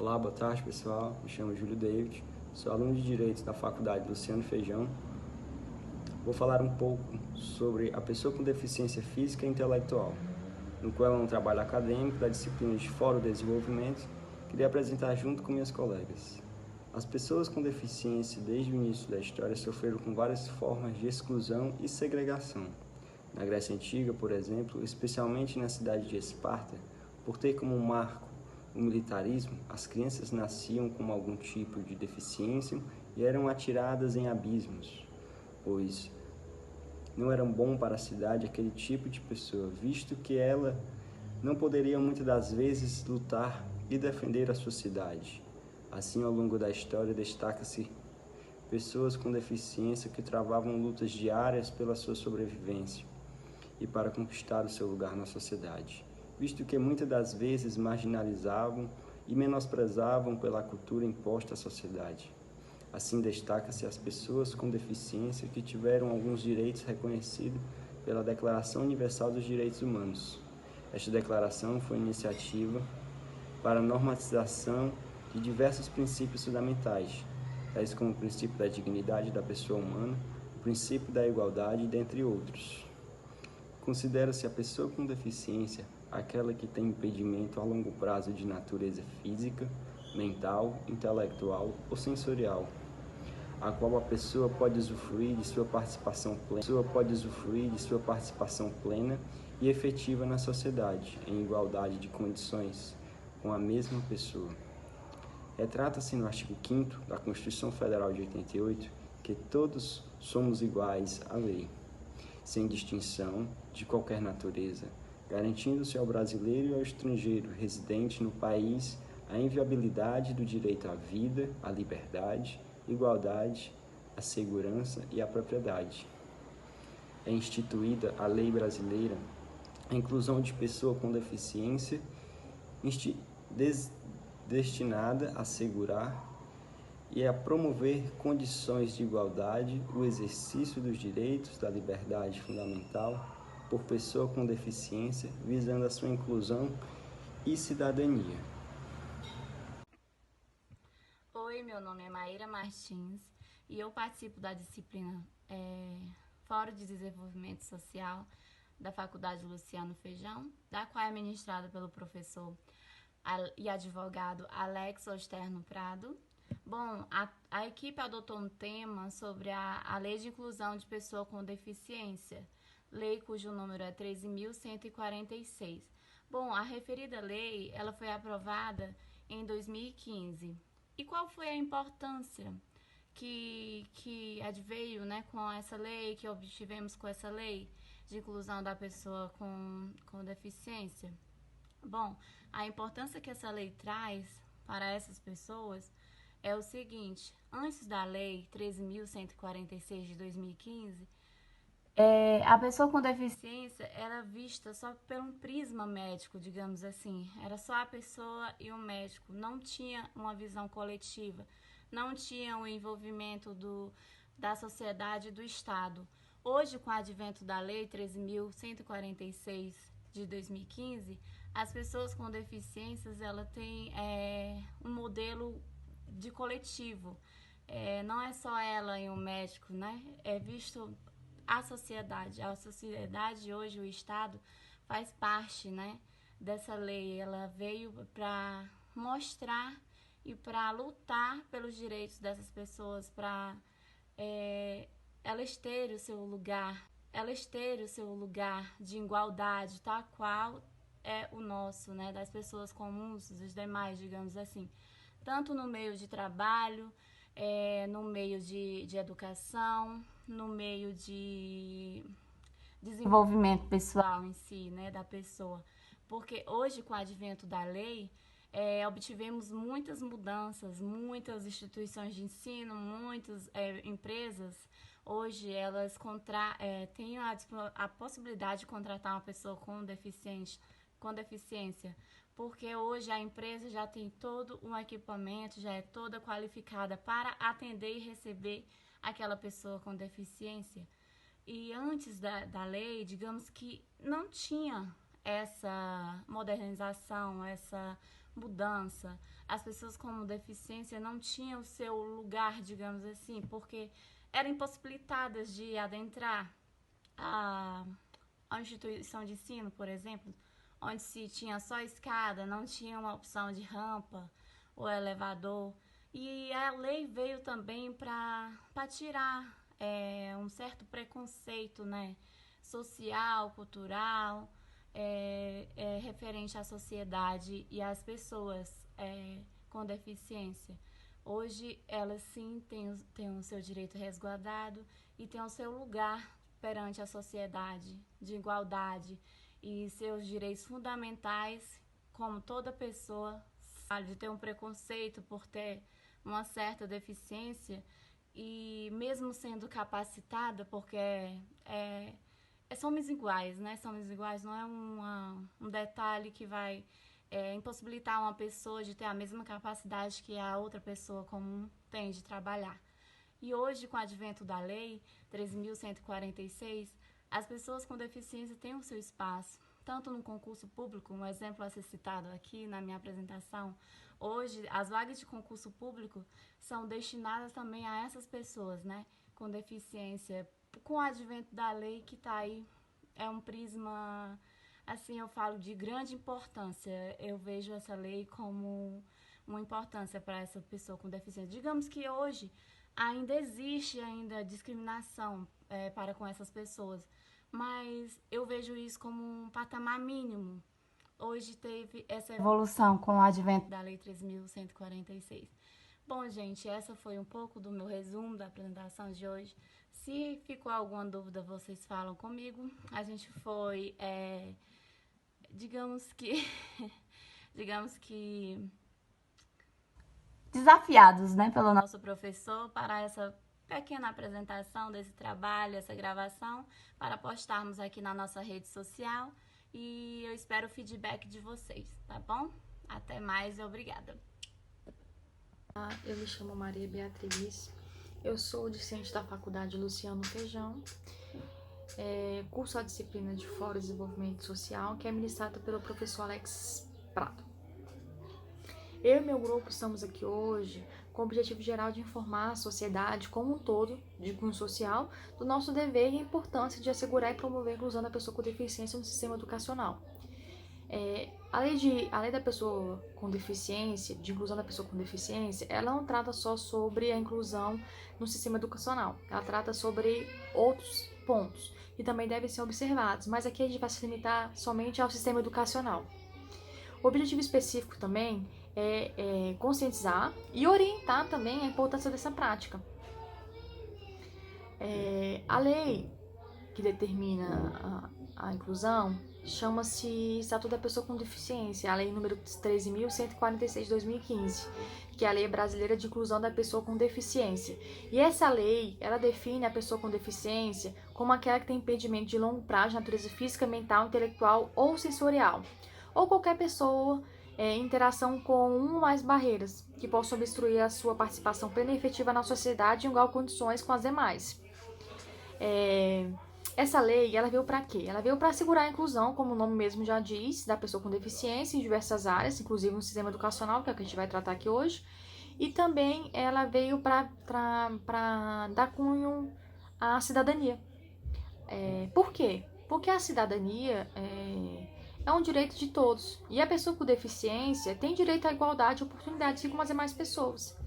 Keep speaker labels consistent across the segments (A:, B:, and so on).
A: Olá, boa tarde pessoal, me chamo Júlio David, sou aluno de Direito da Faculdade Luciano Feijão. Vou falar um pouco sobre a pessoa com deficiência física e intelectual, no qual é um trabalho acadêmico da disciplina de Foro de Desenvolvimento, que irei apresentar junto com minhas colegas. As pessoas com deficiência, desde o início da história, sofreram com várias formas de exclusão e segregação. Na Grécia Antiga, por exemplo, especialmente na cidade de Esparta, por ter como marco o militarismo, as crianças nasciam com algum tipo de deficiência e eram atiradas em abismos, pois não era bom para a cidade aquele tipo de pessoa, visto que ela não poderia muitas das vezes lutar e defender a sua cidade. Assim, ao longo da história, destaca-se pessoas com deficiência que travavam lutas diárias pela sua sobrevivência e para conquistar o seu lugar na sociedade, visto que muitas das vezes marginalizavam e menosprezavam pela cultura imposta à sociedade. Assim, destaca-se as pessoas com deficiência que tiveram alguns direitos reconhecidos pela Declaração Universal dos Direitos Humanos. Esta declaração foi iniciativa para a normatização de diversos princípios fundamentais, tais como o princípio da dignidade da pessoa humana, o princípio da igualdade, dentre outros. Considera-se a pessoa com deficiência aquela que tem impedimento a longo prazo de natureza física, mental, intelectual ou sensorial, a qual a pessoa pode usufruir de sua participação plena e efetiva na sociedade, em igualdade de condições com a mesma pessoa. Retrata-se no artigo 5º da Constituição Federal de 88 que todos somos iguais à lei, sem distinção de qualquer natureza, garantindo-se ao brasileiro e ao estrangeiro residente no país a inviolabilidade do direito à vida, à liberdade, igualdade, à segurança e à propriedade. É instituída a lei brasileira a inclusão de pessoa com deficiência destinada a assegurar e a promover condições de igualdade, o exercício dos direitos da liberdade fundamental por pessoa com deficiência, visando a sua inclusão e cidadania.
B: Oi, meu nome é Maíra Martins e eu participo da disciplina Fórum de Desenvolvimento Social da Faculdade Luciano Feijão, da qual é ministrada pelo professor e advogado Alex Osterno Prado. Bom, a equipe adotou um tema sobre a Lei de Inclusão de Pessoa com Deficiência, lei cujo número é 13.146. Bom, a referida lei ela foi aprovada em 2015. E qual foi a importância que adveio, né, com essa lei, que obtivemos com essa lei de inclusão da pessoa com deficiência? Bom, a importância que essa lei traz para essas pessoas é o seguinte: antes da lei 13.146 de 2015, a pessoa com deficiência era vista só por um prisma médico, digamos assim. Era só a pessoa e o médico. Não tinha uma visão coletiva, não tinha o envolvimento da sociedade e do Estado. Hoje, com o advento da Lei 13.146 de 2015, as pessoas com deficiências ela têm um modelo de coletivo. Não é só ela e o médico, né? É visto a sociedade. A sociedade hoje, o Estado, faz parte, né, dessa lei. Ela veio para mostrar e para lutar pelos direitos dessas pessoas, para elas terem o seu lugar de igualdade, tal qual é o nosso, né, das pessoas comuns, dos demais, digamos assim, tanto no meio de trabalho, no meio de educação, no meio de desenvolvimento pessoal em si, né, da pessoa. Porque hoje, com o advento da lei, obtivemos muitas mudanças, muitas instituições de ensino, muitas empresas. Hoje, elas têm a possibilidade de contratar uma pessoa com deficiência, porque hoje a empresa já tem todo um equipamento, já é toda qualificada para atender e receber aquela pessoa com deficiência. E antes da lei, digamos que não tinha essa modernização, essa mudança. As pessoas com deficiência não tinham o seu lugar, digamos assim, porque eram impossibilitadas de adentrar a instituição de ensino, por exemplo, onde se tinha só escada, não tinha uma opção de rampa ou elevador. E a lei veio também para tirar um certo preconceito, né, social, cultural, referente à sociedade e às pessoas com deficiência. Hoje elas sim têm o seu direito resguardado e têm o seu lugar perante a sociedade de igualdade e seus direitos fundamentais, como toda pessoa, de ter um preconceito por ter uma certa deficiência e mesmo sendo capacitada, porque somos iguais, né? Somos iguais, não é um detalhe que vai impossibilitar uma pessoa de ter a mesma capacidade que a outra pessoa comum tem de trabalhar. E hoje, com o advento da Lei 13.146, as pessoas com deficiência têm o seu espaço, tanto no concurso público, um exemplo a ser citado aqui na minha apresentação. Hoje, as vagas de concurso público são destinadas também a essas pessoas, né, com deficiência. Com o advento da lei que está aí, é um prisma, assim, eu falo de grande importância. Eu vejo essa lei como uma importância para essa pessoa com deficiência. Digamos que hoje ainda existe discriminação para com essas pessoas, mas eu vejo isso como um patamar mínimo. Hoje teve essa evolução com o advento da Lei 3.146. Bom, gente, essa foi um pouco do meu resumo da apresentação de hoje. Se ficou alguma dúvida, vocês falam comigo. A gente foi, digamos que desafiados, né, pelo nosso professor para essa pequena apresentação desse trabalho, essa gravação, para postarmos aqui na nossa rede social. E eu espero o feedback de vocês, tá bom? Até mais e obrigada.
C: Eu me chamo Maria Beatriz, eu sou discente da Faculdade Luciano Feijão, curso a disciplina de Fórum e Desenvolvimento Social, que é ministrada pelo professor Alex Prado. Eu e meu grupo estamos aqui hoje com o objetivo geral de informar a sociedade como um todo, de cunho social, do nosso dever e a importância de assegurar e promover a inclusão da pessoa com deficiência no sistema educacional. A lei da pessoa com deficiência, de inclusão da pessoa com deficiência, ela não trata só sobre a inclusão no sistema educacional, ela trata sobre outros pontos que também devem ser observados, mas aqui a gente vai se limitar somente ao sistema educacional. O objetivo específico também é conscientizar e orientar também a importância dessa prática. A lei que determina a inclusão chama-se Estatuto da Pessoa com Deficiência, a lei número 13.146 de 2015, que é a Lei Brasileira de Inclusão da Pessoa com Deficiência. E essa lei, ela define a pessoa com deficiência como aquela que tem impedimento de longo prazo de natureza física, mental, intelectual ou sensorial, ou qualquer pessoa em interação com uma ou mais barreiras que possam obstruir a sua participação plena e efetiva na sociedade em igual condições com as demais. Essa lei, ela veio para quê? Ela veio para assegurar a inclusão, como o nome mesmo já diz, da pessoa com deficiência em diversas áreas, inclusive no sistema educacional, que é o que a gente vai tratar aqui hoje. E também ela veio para dar cunho à cidadania. Por quê? Porque a cidadania é um direito de todos. E a pessoa com deficiência tem direito à igualdade e oportunidade, assim como as demais pessoas.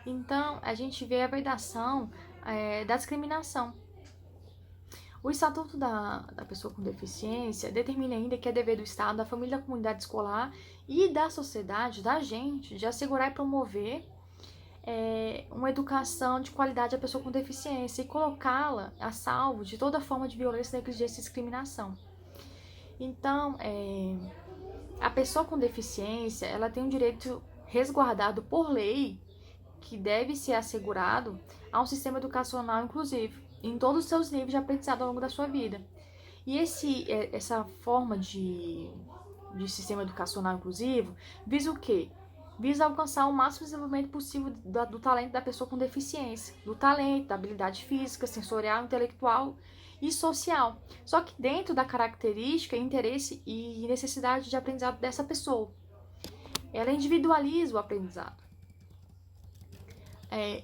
C: Então, a gente vê a vedação da discriminação. O Estatuto da Pessoa com Deficiência determina ainda que é dever do Estado, da família, da comunidade escolar e da sociedade, da gente, de assegurar e promover uma educação de qualidade à pessoa com deficiência e colocá-la a salvo de toda forma de violência, negligência e discriminação. Então, a pessoa com deficiência, ela tem um direito resguardado por lei que deve ser assegurado a um sistema educacional inclusivo, em todos os seus níveis de aprendizado ao longo da sua vida. E essa forma de sistema educacional inclusivo visa o quê? Visa alcançar o máximo desenvolvimento possível do talento da pessoa com deficiência, do talento, da habilidade física, sensorial, intelectual e social. Só que dentro da característica, interesse e necessidade de aprendizado dessa pessoa. ela individualiza o aprendizado.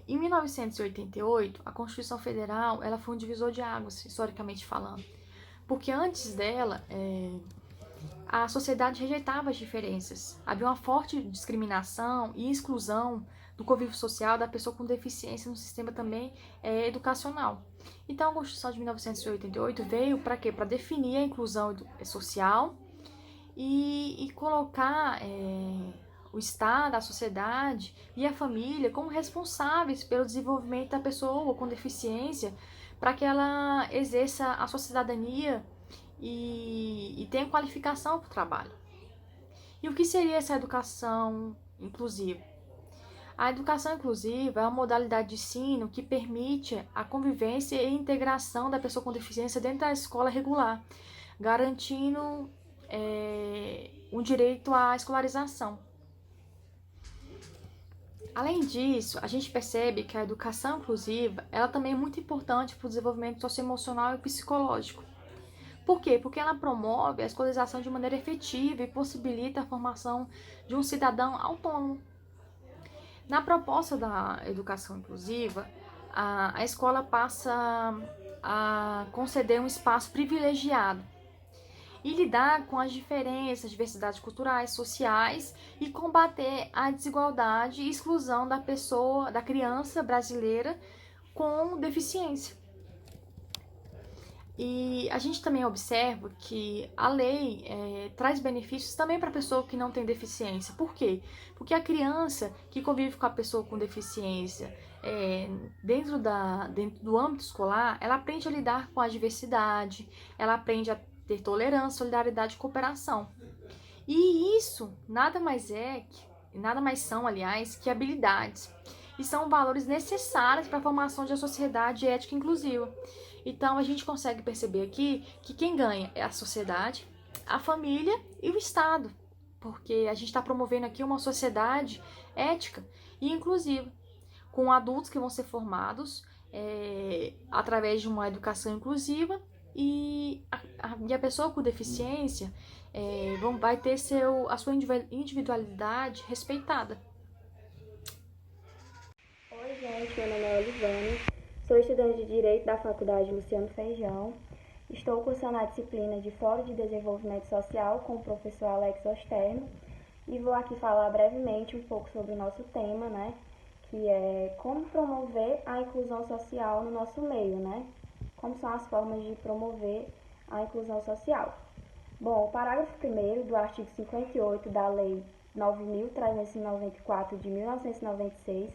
C: Em 1988, a Constituição Federal ela foi um divisor de águas, historicamente falando, porque antes dela, a sociedade rejeitava as diferenças. Havia uma forte discriminação e exclusão do convívio social da pessoa com deficiência no sistema também educacional. Então, a Constituição de 1988 veio para quê? Para definir a inclusão social e colocar o Estado, a sociedade e a família como responsáveis pelo desenvolvimento da pessoa com deficiência, para que ela exerça a sua cidadania e tenha qualificação para o trabalho. E o que seria essa educação inclusiva? A educação inclusiva é uma modalidade de ensino que permite a convivência e integração da pessoa com deficiência dentro da escola regular, garantindo um direito à escolarização. Além disso, a gente percebe que a educação inclusiva ela também é muito importante para o desenvolvimento socioemocional e psicológico. Por quê? Porque ela promove a escolarização de maneira efetiva e possibilita a formação de um cidadão autônomo. Na proposta da educação inclusiva, a escola passa a conceder um espaço privilegiado e lidar com as diferenças, diversidades culturais, sociais e combater a desigualdade e exclusão da criança brasileira com deficiência. E a gente também observa que a lei traz benefícios também para a pessoa que não tem deficiência. Por quê? Porque a criança que convive com a pessoa com deficiência dentro do âmbito escolar, ela aprende a lidar com a diversidade, ela aprende a ter tolerância, solidariedade e cooperação. E isso nada mais são, aliás, que habilidades. E são valores necessários para a formação de uma sociedade ética e inclusiva. Então, a gente consegue perceber aqui que quem ganha é a sociedade, a família e o Estado, porque a gente está promovendo aqui uma sociedade ética e inclusiva, com adultos que vão ser formados através de uma educação inclusiva e a pessoa com deficiência vai ter a sua individualidade respeitada.
D: Oi, gente, meu nome é Olivane. Sou estudante de Direito da Faculdade Luciano Feijão. Estou cursando a disciplina de Fórum de Desenvolvimento Social com o professor Alex Osterno e vou aqui falar brevemente um pouco sobre o nosso tema, né? Que é como promover a inclusão social no nosso meio, né? Como são as formas de promover a inclusão social. Bom, o parágrafo 1º do artigo 58 da Lei 9.394 de 1996,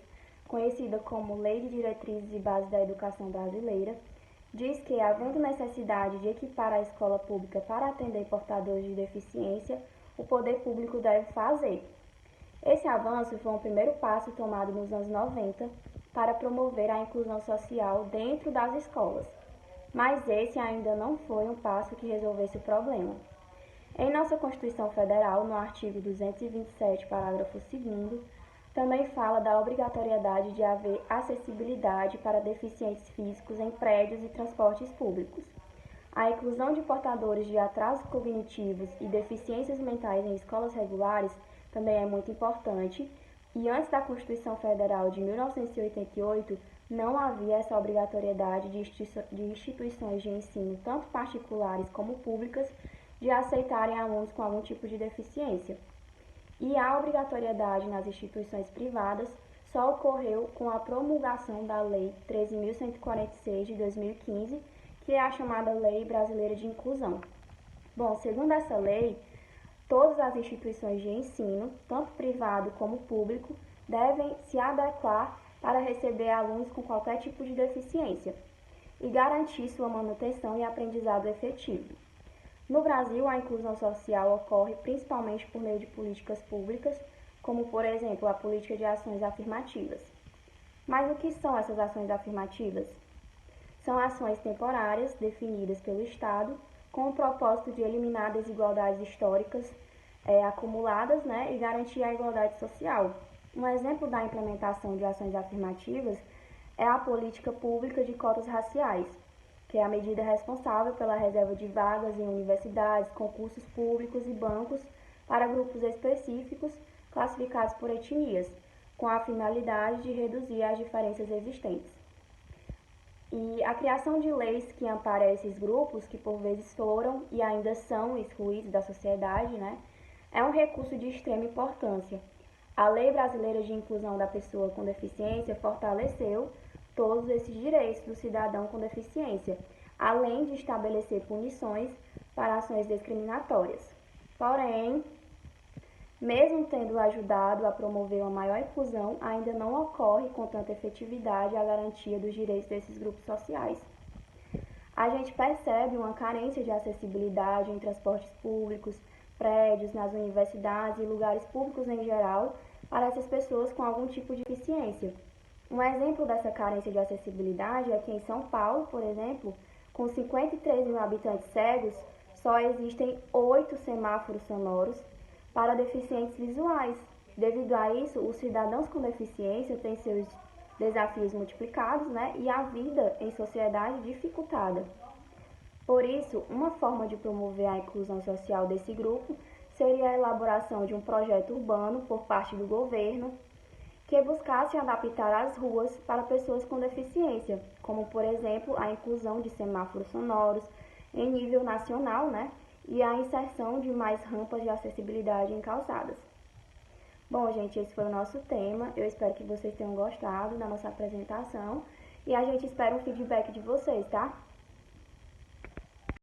D: conhecida como Lei de Diretrizes e Bases da Educação Brasileira, diz que, havendo necessidade de equipar a escola pública para atender portadores de deficiência, o poder público deve fazer. Esse avanço foi um primeiro passo tomado nos anos 90 para promover a inclusão social dentro das escolas, mas esse ainda não foi um passo que resolvesse o problema. Em nossa Constituição Federal, no artigo 227, parágrafo 2º, também fala da obrigatoriedade de haver acessibilidade para deficientes físicos em prédios e transportes públicos. A inclusão de portadores de atrasos cognitivos e deficiências mentais em escolas regulares também é muito importante, e antes da Constituição Federal de 1988, não havia essa obrigatoriedade de instituições de ensino, tanto particulares como públicas, de aceitarem alunos com algum tipo de deficiência. E a obrigatoriedade nas instituições privadas só ocorreu com a promulgação da Lei 13.146 de 2015, que é a chamada Lei Brasileira de Inclusão. Bom, segundo essa lei, todas as instituições de ensino, tanto privado como público, devem se adequar para receber alunos com qualquer tipo de deficiência e garantir sua manutenção e aprendizado efetivo. No Brasil, a inclusão social ocorre principalmente por meio de políticas públicas, como, por exemplo, a política de ações afirmativas. Mas o que são essas ações afirmativas? São ações temporárias definidas pelo Estado com o propósito de eliminar desigualdades históricas acumuladas, e garantir a igualdade social. Um exemplo da implementação de ações afirmativas é a política pública de cotas raciais, que é a medida responsável pela reserva de vagas em universidades, concursos públicos e bancos para grupos específicos, classificados por etnias, com a finalidade de reduzir as diferenças existentes. E a criação de leis que amparem esses grupos, que por vezes foram e ainda são excluídos da sociedade, né, é um recurso de extrema importância. A Lei Brasileira de Inclusão da Pessoa com Deficiência fortaleceu todos esses direitos do cidadão com deficiência, além de estabelecer punições para ações discriminatórias. Porém, mesmo tendo ajudado a promover uma maior inclusão, ainda não ocorre com tanta efetividade a garantia dos direitos desses grupos sociais. A gente percebe uma carência de acessibilidade em transportes públicos, prédios, nas universidades e lugares públicos em geral para essas pessoas com algum tipo de deficiência. Um exemplo dessa carência de acessibilidade é que em São Paulo, por exemplo, com 53 mil habitantes cegos, só existem 8 semáforos sonoros para deficientes visuais. Devido a isso, os cidadãos com deficiência têm seus desafios multiplicados, né, e a vida em sociedade dificultada. Por isso, uma forma de promover a inclusão social desse grupo seria a elaboração de um projeto urbano por parte do governo que buscasse adaptar as ruas para pessoas com deficiência, como, por exemplo, a inclusão de semáforos sonoros em nível nacional, né, e a inserção de mais rampas de acessibilidade em calçadas. Bom, gente, esse foi o nosso tema. Eu espero que vocês tenham gostado da nossa apresentação e a gente espera um feedback de vocês, tá?